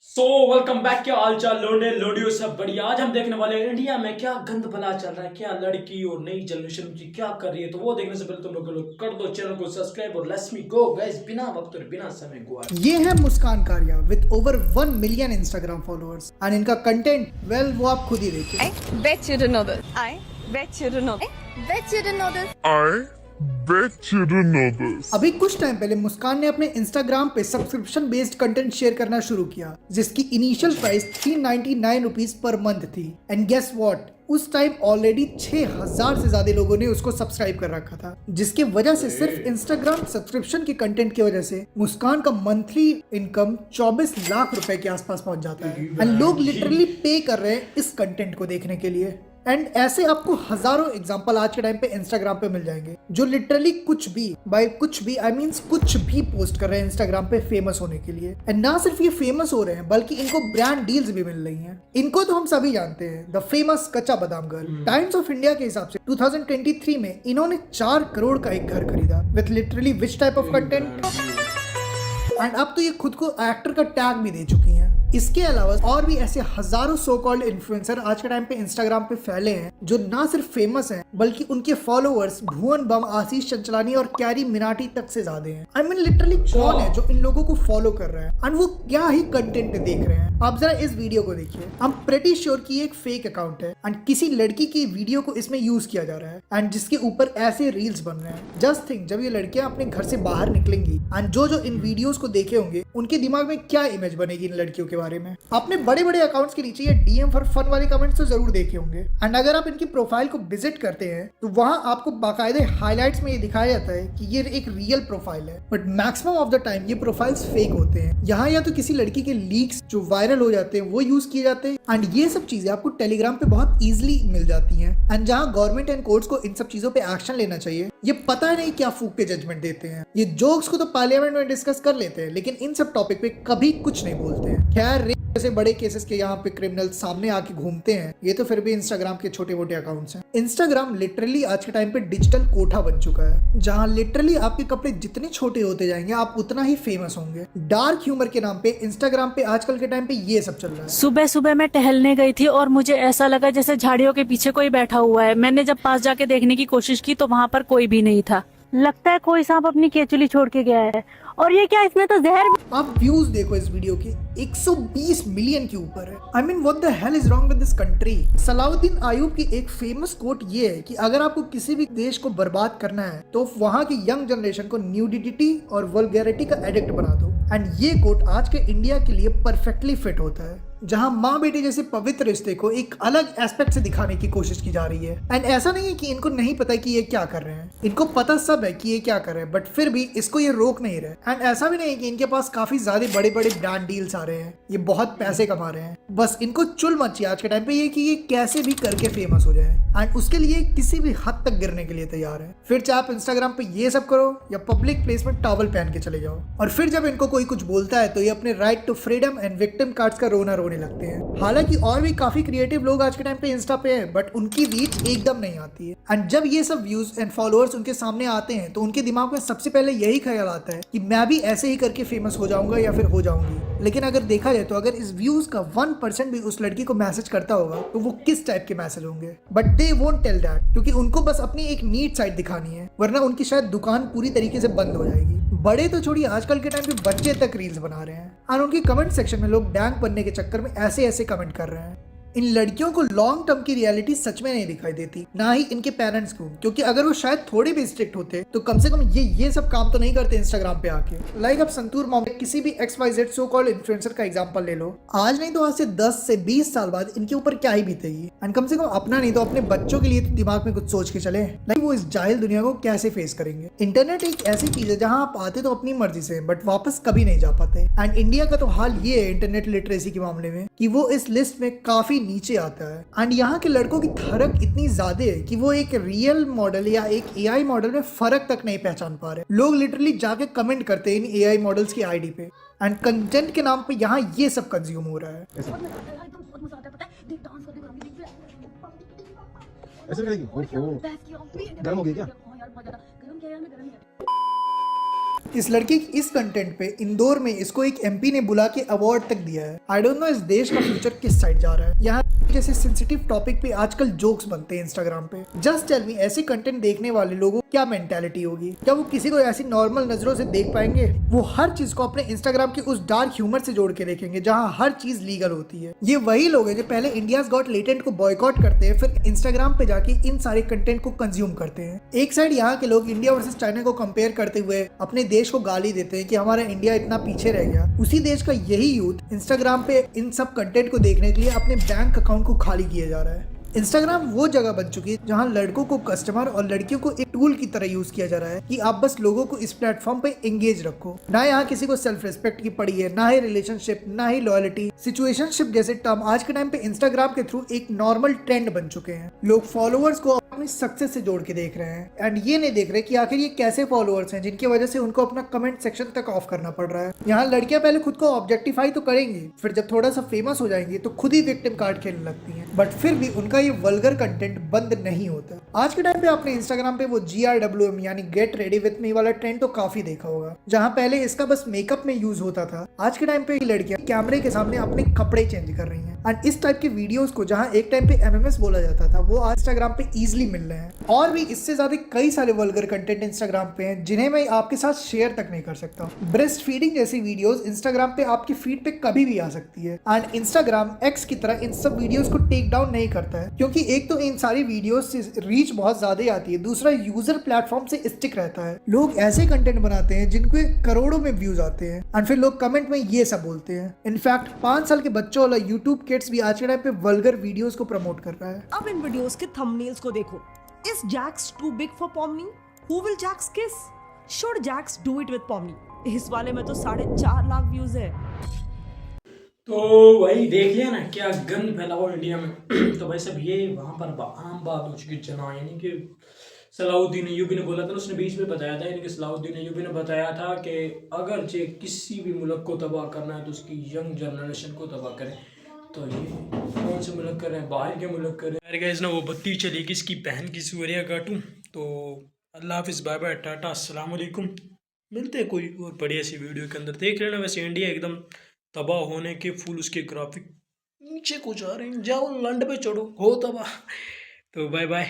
Welcome back. क्या हाल चाल लोडे लोडियो सब बढ़िया। आज हम देखने वाले हैं इंडिया में क्या गंद भला चल रहा है, क्या लड़की और नई जनरेशन की क्या कर रही है। तो वो देखने से पहले तुम लोग कर दो चैनल को सब्सक्राइब और लेट्स मी गो गाइस, बिना वक्त और बिना समय गवाए। ये है मुस्कान कारिया with over 1 million Instagram followers and इनका कंटेंट वेल वो आप खुद ही देखिए। I bet you didn't know this. I bet you didn't know. I bet you didn't know this. I bet you didn't know this. अभी कुछ time पहले मुस्कान ने अपने इंस्टाग्राम पे सब्सक्रिप्शन बेस्ड कंटेंट शेयर करना शुरू किया, जिसकी initial price 399 rupees per month थी। एंड गेस व्हाट, उस टाइम ऑलरेडी 6000 से ज्यादा लोगों ने उसको सब्सक्राइब कर रखा था, जिसकी वजह से सिर्फ इंस्टाग्राम सब्सक्रिप्शन के कंटेंट की वजह से मुस्कान का मंथली इनकम 24 लाख रुपए के आसपास पहुंच जाता है। एंड लोग लिटरली पे कर रहे हैं इस कंटेंट को देखने के लिए। एंड ऐसे आपको हजारों एग्जांपल आज के टाइम पे इंस्टाग्राम पे मिल जाएंगे, जो लिटरली कुछ भी बाय कुछ भी आई मींस कुछ भी पोस्ट कर रहे हैं इंस्टाग्राम पे फेमस होने के लिए। एंड ना सिर्फ ये फेमस हो रहे हैं, बल्कि इनको ब्रांड डील्स भी मिल रही हैं। इनको तो हम सभी जानते हैं, द फेमस कच्चा बादाम गर्ल। टाइम्स ऑफ इंडिया के हिसाब से 2023 में इन्होंने 4 करोड़ का एक घर खरीदा with literally which type of content. And अब तो ये खुद को एक्टर का टैग भी दे चुकी हैं। इसके अलावा और भी ऐसे हजारों सो कॉल्ड इन्फ्लुएंसर आज के टाइम पे इंस्टाग्राम पे फैले हैं, जो ना सिर्फ फेमस हैं, बल्कि उनके फॉलोअर्स भुवन बम, आशीष चंचलानी और कैरी मिनाटी तक से ज्यादा हैं। आई मीन लिटरली कौन है जो इन लोगों को फॉलो कर रहा है एंड वो क्या ही कंटेंट देख रहे हैं। आप जरा इस वीडियो को देखिए। आई एम प्रेटी श्योर कि एक फेक अकाउंट है एंड किसी लड़की की वीडियो को इसमें यूज किया जा रहा है एंड जिसके ऊपर ऐसे रील्स बन रहे हैं। जस्ट थिंक, जब ये लड़कियां अपने घर से बाहर निकलेंगी एंड जो जो इन वीडियोस को देखे होंगे, उनके दिमाग में क्या इमेज बनेगी इन लड़कियों के बारे में। आपने बड़े बड़े अकाउंट्स के नीचे ये डीएम फॉर फन वाले कमेंट्स तो जरूर देखे होंगे। एंड अगर आप इनकी प्रोफाइल को विजिट करते हैं तो वहां आपको बाकायदे हाइलाइट्स में ये दिखाया जाता है कि ये एक रियल प्रोफाइल है, but maximum of the time ये प्रोफाइल्स फेक होते हैं। यहाँ या तो किसी लड़की के लीक्स जो वायरल हो जाते हैं वो यूज किए जाते हैं एंड ये सब चीजें आपको टेलीग्राम पे बहुत इजीली मिल जाती हैं। एंड जहाँ गवर्नमेंट एंड कोर्ट्स को इन सब चीजों पे एक्शन लेना चाहिए, ये पता नहीं क्या फूक के जजमेंट देते हैं। ये जोक्स को तो पार्लियामेंट में डिस्कस कर लेते हैं, लेकिन इन सब टॉपिक पे कभी कुछ नहीं बोलते हैं। खैर, जैसे बड़े केसेस के यहाँ पे क्रिमिनल सामने आके घूमते हैं, ये तो फिर भी इंस्टाग्राम के छोटे मोटे अकाउंट्स हैं। इंस्टाग्राम लिटरली आज के टाइम पे डिजिटल कोठा बन चुका है, जहाँ लिटरली आपके कपड़े जितने छोटे होते जाएंगे आप उतना ही फेमस होंगे। डार्क ह्यूमर के नाम पे इंस्टाग्राम पे आजकल के टाइम पे ये सब चल रहा है। सुबह सुबह मैं टहलने गई थी और मुझे ऐसा लगा जैसे झाड़ियों के पीछे कोई बैठा हुआ है। मैंने जब पास जाके देखने की कोशिश की तो वहाँ पर कोई भी नहीं था। लगता है कोई सांप अपनी केचुली छोड़ के गया है। और ये क्या, इसमें तो जहर। आप व्यूज देखो इस वीडियो के 120 मिलियन के ऊपर है। I mean what the hell is wrong with this country. Salahuddin Ayub की एक फेमस कोट ये है कि अगर आपको किसी भी देश को बर्बाद करना है तो वहां की यंग जनरेशन को न्यूडिटी और वल्गैरिटी का एडिक्ट बना दो। एंड ये कोट आज के इंडिया के लिए परफेक्टली फिट होता है, जहां माँ बेटे जैसे पवित्र रिश्ते को एक अलग एस्पेक्ट से दिखाने की कोशिश की जा रही है। एंड ऐसा नहीं है कि इनको नहीं पता कि ये क्या कर रहे हैं, इनको पता सब है कि ये क्या कर रहे हैं, बट फिर भी इसको ये रोक नहीं रहे। एंड ऐसा भी नहीं है कि इनके पास काफी ज्यादा बड़े बड़े ब्रांड डील्स आ रहे हैं, ये बहुत पैसे कमा रहे हैं। बस इनको चुल मची आज के टाइम पे ये कि ये कैसे भी करके फेमस हो जाए एंड उसके लिए किसी भी हद तक गिरने के लिए तैयार है। फिर चाहे आप इंस्टाग्राम पे ये सब करो या पब्लिक प्लेस में टॉवल पहन के चले जाओ। और फिर जब इनको कोई कुछ बोलता है तो ये अपने right to freedom and victim cards का रोना रोने लगते हैं। हालांकि और भी काफी क्रिएटिव लोग आज के टाइम पे इंस्टा पे हैं, बट उनकी रीच एकदम नहीं आती है। एंड जब ये सब व्यूज एंड फॉलोअर्स उनके सामने आते हैं तो उनके दिमाग में सबसे पहले यही ख्याल आता है कि मैं भी ऐसे ही करके फेमस हो जाऊंगा या फिर हो जाऊंगी। लेकिन अगर देखा जाए तो अगर इस व्यूज का 1% भी उस लड़की को मैसेज करता होगा तो वो किस टाइप के मैसेज होंगे, but they won't tell that, क्योंकि उनको बस अपनी एक नीट साइड दिखानी है, वरना उनकी शायद दुकान पूरी तरीके से बंद हो जाएगी। बड़े तो छोड़िए, आजकल के टाइम पे बच्चे तक रील्स बना रहे हैं और उनके कमेंट सेक्शन में लोग डैंक बनने के चक्कर में ऐसे ऐसे कमेंट कर रहे हैं। इन लड़कियों को लॉन्ग टर्म की रियलिटी सच में नहीं दिखाई देती, ना ही इनके पेरेंट्स को, क्योंकि अगर वो शायद थोड़े भी स्ट्रिक्ट होते तो कम से कम ये सब काम तो नहीं करते इंस्टाग्राम पे आके। लाइक अब संतूर मोहम्मद, किसी भी XYZ सो कॉल्ड इन्फ्लुएंसर का एग्जांपल ले लो। आज नहीं तो आज से 10 से 20 साल बाद इनके ऊपर क्या ही बीतेगी। एंड कम से कम अपना नहीं तो अपने बच्चों के लिए तो दिमाग में कुछ सोच के चले, लाइक वो इस जाहिल दुनिया को कैसे फेस करेंगे। इंटरनेट एक ऐसी चीज है जहाँ आप आते तो अपनी मर्जी से, बट वापस कभी नहीं जा पाते। एंड इंडिया का तो हाल ये है इंटरनेट लिटरेसी के मामले में कि वो इस लिस्ट में काफी नीचे आता है। एंड यहाँ के लड़कों की थरक इतनी ज्यादा है कि वो एक रियल मॉडल या एक AI मॉडल में फर्क तक नहीं पहचान पा रहे। लोग लिटरली जाके कमेंट करते हैं इन AI मॉडल्स की आईडी पे एंड कंटेंट के नाम पे यहाँ ये सब कंज्यूम हो रहा है। ऐसे करेगी? ओहो, गर्म हो गई क्या? इस लड़की की इस कंटेंट पे इंदौर में इसको एक एमपी ने बुला के अवार्ड तक दिया है। आई डोंट नो इस देश का फ्यूचर किस साइड जा रहा है। यहाँ जैसे सेंसिटिव टॉपिक पे आजकल जोक्स बनते हैं इंस्टाग्राम पे। जस्ट टेल मी, ऐसे कंटेंट देखने वाले लोगों क्या मेंटालिटी होगी? क्या वो किसी को ऐसी नॉर्मल नजरों से देख पाएंगे? वो हर चीज को अपने इंस्टाग्राम के उस डार्क ह्यूमर से जोड़ के देखेंगे जहाँ हर चीज लीगल होती है। ये वही लोग हैं जो पहले इंडियाज गॉट लेटेंट को बॉयकॉट करते हैं, फिर इंस्टाग्राम पे जाके इन सारे कंटेंट को कंज्यूम करते हैं। एक साइड यहाँ के लोग इंडिया वर्सेस चाइना को कंपेयर करते हुए अपने देश को गाली देते हैं कि हमारा इंडिया इतना पीछे रह गया। उसी देश का यही यूथ इंस्टाग्राम पे इन सब कंटेंट को देखने के लिए अपने बैंक अकाउंट को खाली किया जा रहा है। इंस्टाग्राम वो जगह बन चुकी है जहां लड़कों को कस्टमर और लड़कियों को एक टूल की तरह यूज किया जा रहा है कि आप बस लोगों को इस प्लेटफॉर्म पे एंगेज रखो। ना यहाँ किसी को सेल्फ रिस्पेक्ट की पड़ी है, ना ही रिलेशनशिप, ना ही लॉयल्टी। सिचुएशनशिप जैसे टर्म आज के टाइम पे इंस्टाग्राम के थ्रू एक नॉर्मल ट्रेंड बन चुके हैं। लोग फॉलोअर्स को अपनी सक्सेस से जोड़ के देख रहे हैं एंड ये नहीं देख रहे कि आखिर ये कैसे फॉलोअर्स हैं जिनकी वजह से उनको अपना कमेंट सेक्शन तक ऑफ करना पड़ रहा है। यहाँ लड़कियां पहले खुद को ऑब्जेक्टिफाई तो करेंगी, फिर जब थोड़ा सा फेमस हो जाएंगी तो खुद ही विक्टिम कार्ड खेलने लगती हैं। बट फिर भी उनका ये वल्गर कंटेंट बंद नहीं होता। आज के टाइम पे आपने इंस्टाग्राम पे वो GRWM यानी गेट रेडी विथ मी वाला ट्रेंड तो काफी देखा होगा, जहाँ पहले इसका बस मेकअप में यूज होता था। आज के टाइम पे लड़कियां कैमरे के सामने अपने कपड़े चेंज कर रही हैं एंड इस टाइप के वीडियोस को जहाँ एक टाइम पे MMS बोला जाता था वो आज इंस्टाग्राम पे इजिली मिल रहे हैं। और भी इससे ज्यादा कई सारे वल्गर कंटेंट इंस्टाग्राम पे हैं जिन्हें मैं आपके साथ शेयर तक नहीं कर सकता। ब्रेस्ट फीडिंग जैसी वीडियोस इंस्टाग्राम पे आपकी फीड पे कभी भी आ सकती है एंड इंस्टाग्राम X की तरह इन सब वीडियोस को टेक डाउन नहीं करता है, क्योंकि एक तो इन सारी वीडियोस से रीच बहुत ज्यादा आती है, दूसरा यूजर प्लेटफॉर्म से स्टिक रहता है। लोग ऐसे कंटेंट बनाते हैं जिनको करोड़ों में व्यूज आते हैं एंड फिर लोग कमेंट में ये सब बोलते हैं। इनफैक्ट 5 साल के बच्चों वाला यूट्यूब किड्स भी आज के टाइम पे वल्गर वीडियोस को प्रमोट कर रहा है। अब इन वीडियोस के थंबनेल्स को देखो। Is Jax too big for Pomni? Who will Jax kiss? Should Jax do it with Pomni? इस वाले में तो 4.5 लाख व्यूज है। तो वही देख लिया ना क्या गंद फैला हुआ इंडिया में। तो भाई सब ये वहाँ पर आम बात हो चुकी जना, यानी कि सलाउद्दीन अय्यूबी ने बोला था, उसने बीच में बताया था, यानी कि सलाउद्दीन अय्यूबी ने बताया था कि अगर जे किसी भी मुल्क को तबाह करना है तो उसकी यंग जनरेशन को तबाह करें। तो ये कौन से मुल्क करें, बाहर के मुल्क करें। यार गाइस ना वो बत्ती चली कि इसकी बहन की सूरिया काटूँ। तो अल्लाह हाफिज़, बाय बाय, टाटा, अस्सलाम वालेकुम। मिलते हैं कोई और बढ़िया सी वीडियो के अंदर। देख लेना वैसे इंडिया एकदम तबाह होने के फुल उसके ग्राफिक नीचे को जा रहे हैं, जाओ लंड पे चढ़ो, हो तबाह। तो बाय बाय।